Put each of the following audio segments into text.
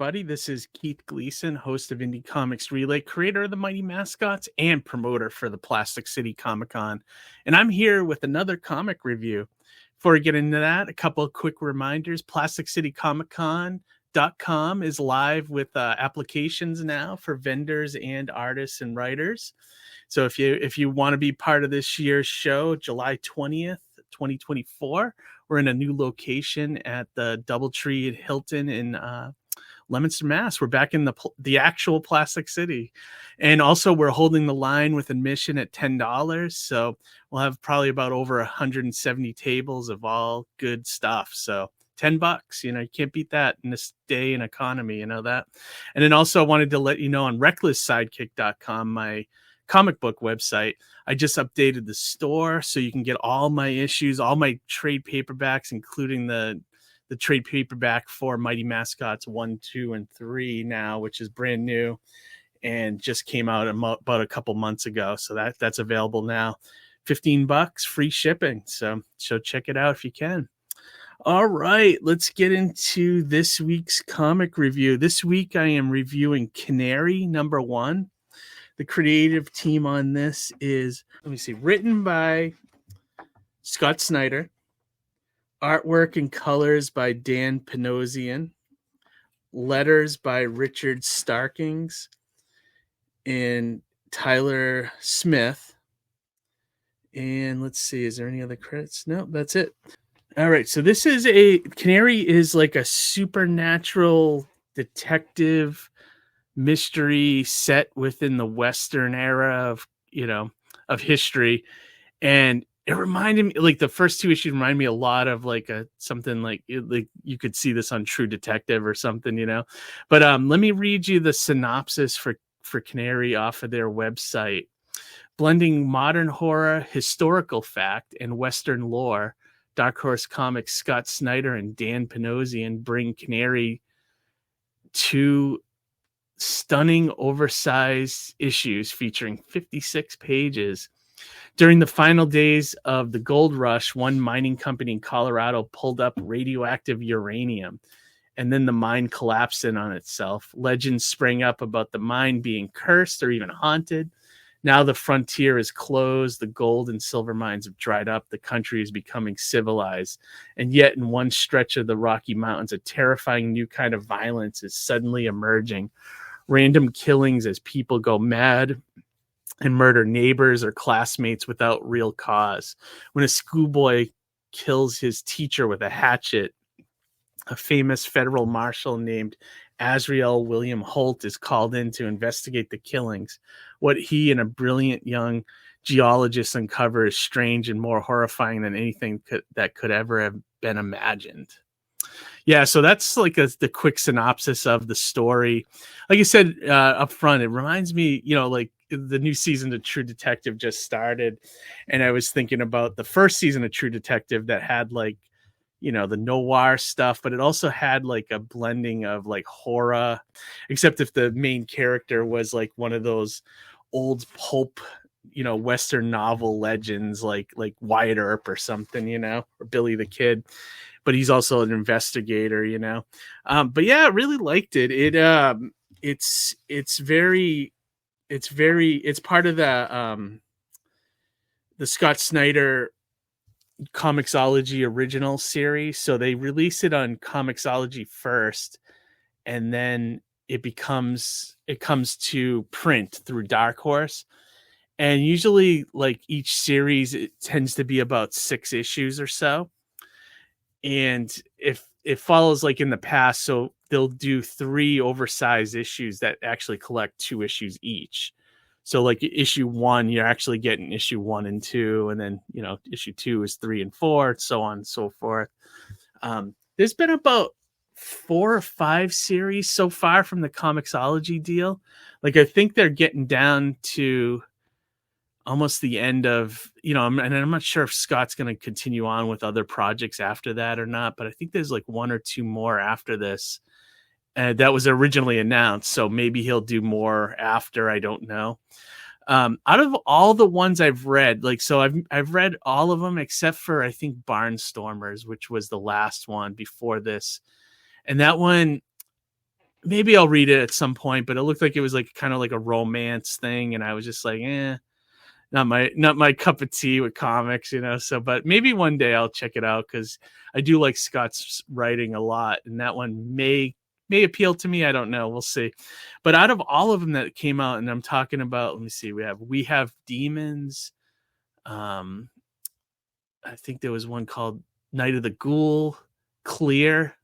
everybody. This is Keith Gleason, host of Indie Comics Relay, creator of the Mighty Mascots, and promoter for the Plastic City Comic Con. And I'm here with another comic review. Before we get into that, a couple of quick reminders. PlasticCityComicCon.com is live with applications now for vendors and artists and writers. So if you want to be part of this year's show, July 20th, 2024, we're in a new location at the Doubletree at Hilton in Leominster, Mass. We're back in the actual Plastic City. And also we're holding the line with admission at $10. So we'll have probably about over 170 tables of all good stuff. So $10, you can't beat that in this day and economy, you know that. And then also I wanted to let you know on recklesssidekick.com, my comic book website, I just updated the store so you can get all my issues, all my trade paperbacks, including the trade paperback for Mighty Mascots 1, 2, and 3 now, which is brand new and just came out about a couple months ago. So that's available now. $15, free shipping. So check it out if you can. All right, let's get into this week's comic review. This week I am reviewing Canary #1. The creative team on this is, written by Scott Snyder, artwork and colors by Dan Panosian, letters by Richard Starkings and Tyler Smith. And let's see, is there any other credits? No, that's it. All right, so this is Canary is like a supernatural detective mystery set within the Western era of history. And it reminded me, like the first two issues remind me a lot of like something like you could see this on True Detective or something, but let me read you the synopsis for Canary off of their website. Blending modern horror, historical fact, and Western lore, Dark Horse Comics Scott Snyder and Dan Panosian bring Canary to stunning oversized issues featuring 56 pages. During the final days of the gold rush, one mining company in Colorado pulled up radioactive uranium, and then the mine collapsed in on itself. Legends sprang up about the mine being cursed or even haunted. Now the frontier is closed, the gold and silver mines have dried up, the country is becoming civilized, and yet in one stretch of the Rocky Mountains, a terrifying new kind of violence is suddenly emerging. Random killings as people go mad and murder neighbors or classmates without real cause. When a schoolboy kills his teacher with a hatchet, a famous federal marshal named Azrael William Holt is called in to investigate the killings. What he and a brilliant young geologist uncover is strange and more horrifying than anything that could ever have been imagined. Yeah, so that's like the quick synopsis of the story. Like I said up front, it reminds me, like the new season of True Detective just started, and I was thinking about the first season of True Detective that had like, the noir stuff, but it also had like a blending of like horror, except if the main character was like one of those old pulp, Western novel legends like Wyatt Earp or something, or Billy the Kid. But he's also an investigator, but yeah, I really liked it. It's part of the Scott Snyder Comixology original series. So they release it on Comixology first, and then it comes to print through Dark Horse. And usually like each series, it tends to be about 6 issues or so. And if it follows like in the past, so they'll do 3 oversized issues that actually collect 2 issues each. So like issue 1, you're actually getting issue 1 and 2, and then issue 2 is 3 and 4, so on and so forth. There's been about 4 or 5 series so far from the Comixology deal. Like I think they're getting down to almost the end of, and I'm not sure if Scott's going to continue on with other projects after that or not, but I think there's like 1 or 2 more after this that was originally announced. So maybe he'll do more after, I don't know. Out of all the ones I've read, I've read all of them except for, I think, Barnstormers, which was the last one before this. And that one, maybe I'll read it at some point, but it looked like it was like kind of like a romance thing, and I was just like, not my cup of tea with comics, So, but maybe one day I'll check it out because I do like Scott's writing a lot, and that one may appeal to me. I don't know. We'll see. But out of all of them that came out, and I'm talking about, let me see. We have Demons. I think there was one called Night of the Ghoul, Clear,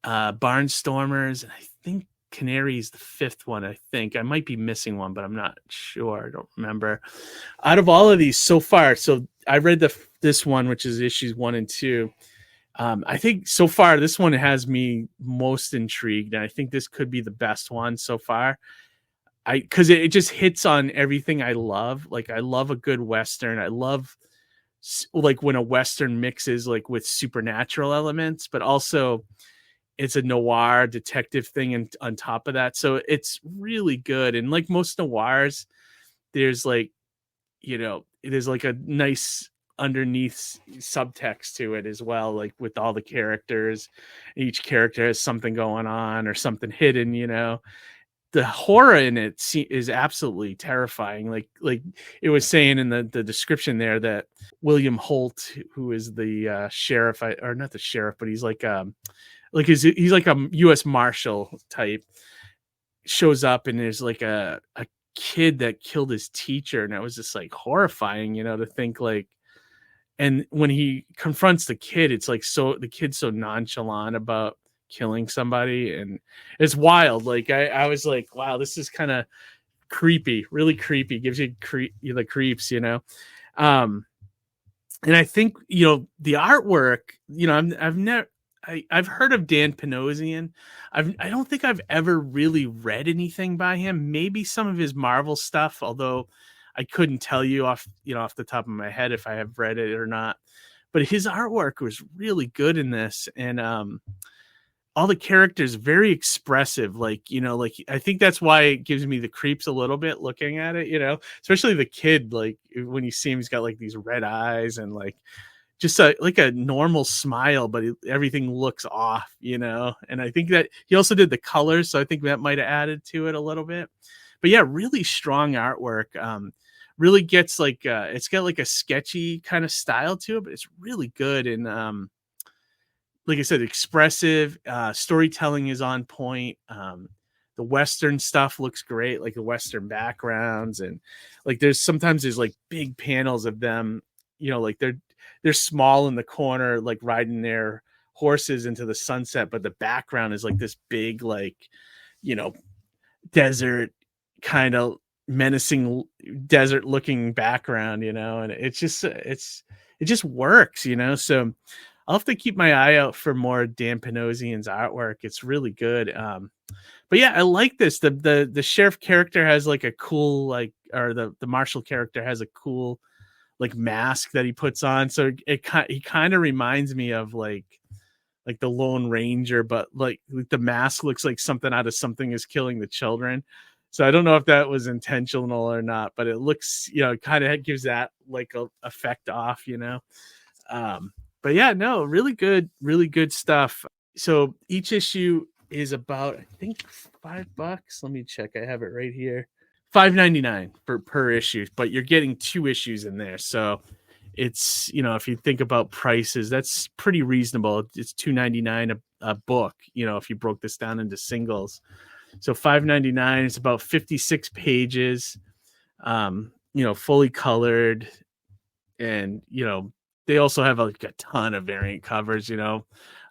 Barnstormers, and I think Canary is the fifth one. I think I might be missing one, but I'm not sure. I don't remember. Out of all of these so far, so I read this one, which is issues 1 and 2. I think so far this one has me most intrigued, and I think this could be the best one so far. Because it just hits on everything I love. Like I love a good Western. I love like when a Western mixes like with supernatural elements, but also it's a noir detective thing and on top of that. So it's really good. And like most noirs, there's like, there's like a nice underneath subtext to it as well, like with all the characters. Each character has something going on or something hidden, The horror in it is absolutely terrifying. Like it was saying in the description there that William Holt, who is the sheriff, or not the sheriff, but he's like he's like a U.S. Marshal type, shows up and there's like a kid that killed his teacher, and that was just like horrifying, to think like. And when he confronts the kid, it's like the kid's so nonchalant about killing somebody, and it's wild. Like I was like, wow, this is kind of creepy, really creepy. Gives you the creeps, And I think the artwork. I've heard of Dan Panosian. I don't think I've ever really read anything by him. Maybe some of his Marvel stuff, although I couldn't tell you off the top of my head if I have read it or not. But his artwork was really good in this, and all the characters very expressive. Like I think that's why it gives me the creeps a little bit looking at it. Especially the kid. Like when you see him, he's got like these red eyes and like just like a normal smile, but everything looks off, And I think that he also did the colors, so I think that might have added to it a little bit. But yeah, really strong artwork. Really gets like it's got like a sketchy kind of style to it, but it's really good. And like I said, expressive. Storytelling is on point. The Western stuff looks great, like the Western backgrounds, and like there's like big panels of them. Like they're small in the corner, like riding their horses into the sunset, but the background is like this big, like, desert kind of menacing desert looking background, and it just works, So I'll have to keep my eye out for more Dan Panosian's artwork. It's really good. But yeah, I like this. The sheriff character has like a cool, like, or the marshal character has a cool like mask that he puts on, so he kind of reminds me of like the Lone Ranger, but like the mask looks like something out of Something Is Killing the Children. So I don't know if that was intentional or not, but it looks, kind of gives that like a effect off, But yeah, no, really good stuff. So each issue is about, I think, $5. Let me check. I have it right here. $5.99 per issue, but you're getting 2 issues in there. So it's, if you think about prices, that's pretty reasonable. It's $2.99 a book, if you broke this down into singles. So $5.99, it's about 56 pages, fully colored. And, they also have like a ton of variant covers.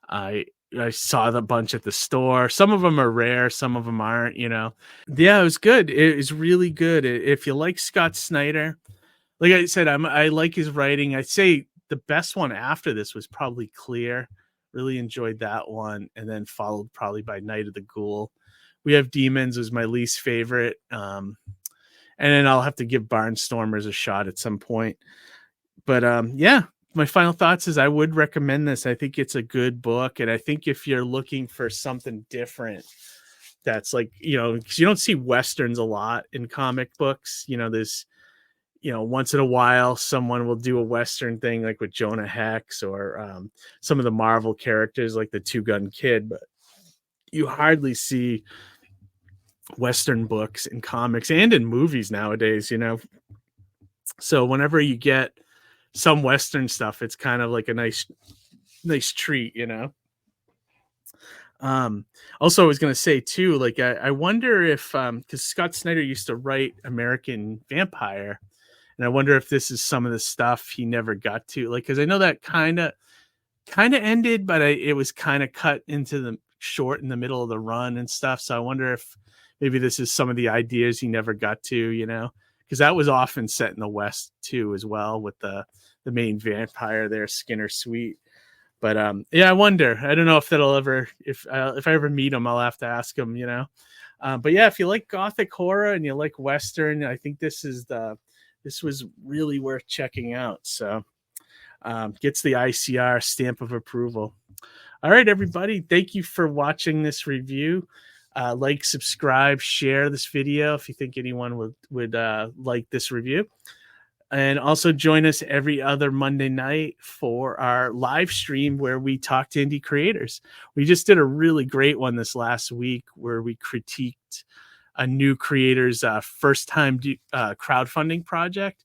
I saw the bunch at the store. Some of them are rare, some of them aren't, Yeah, it was good. It was really good. If you like Scott Snyder, like I said, I like his writing. I'd say the best one after this was probably Clear. Really enjoyed that one, and then followed probably by Night of the Ghoul. We Have Demons was my least favorite. And then I'll have to give Barnstormers a shot at some point. But yeah, my final thoughts is I would recommend this. I think it's a good book. And I think if you're looking for something different, that's like, because you don't see Westerns a lot in comic books. There's, once in a while, someone will do a Western thing like with Jonah Hex or some of the Marvel characters like the Two Gun Kid. But you hardly see Western books in comics and in movies nowadays, you know. So whenever you get some Western stuff, it's kind of like a nice treat, you know. Um, Also, I was going to say too, like I wonder if because Scott Snyder used to write American Vampire, and I wonder if this is some of the stuff he never got to, like, because I know that kind of ended, but it was kind of cut into the short in the middle of the run and stuff. So I wonder if maybe this is some of the ideas he never got to, you know, because that was often set in the West too, as well, with the main vampire there, Skinner Sweet. But yeah, I wonder. I don't know if that'll ever, if I ever meet him, I'll have to ask him, you know. But yeah, if you like gothic horror and you like Western, I think this was really worth checking out. So gets the ICR stamp of approval. All right, everybody, thank you for watching this review. Like, subscribe, share this video if you think anyone would like this review. And also join us every other Monday night for our live stream where we talk to indie creators. We just did a really great one this last week where we critiqued a new creator's first time crowdfunding project.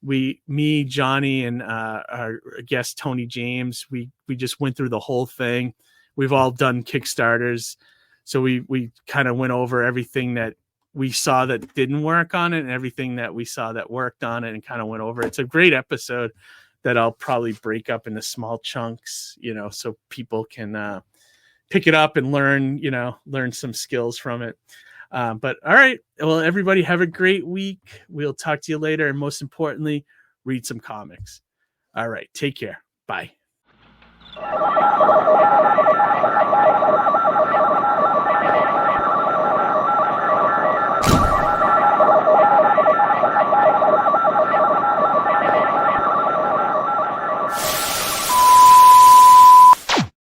Me, Johnny, and our guest Tony James, we just went through the whole thing. We've all done Kickstarters, so we kind of went over everything that we saw that didn't work on it and everything that we saw that worked on it, and kind of went over it. It's a great episode that I'll probably break up into small chunks, you know, so people can pick it up and learn some skills from it. But all right, well, everybody have a great week. We'll talk to you later. And most importantly, read some comics. All right, take care. Bye.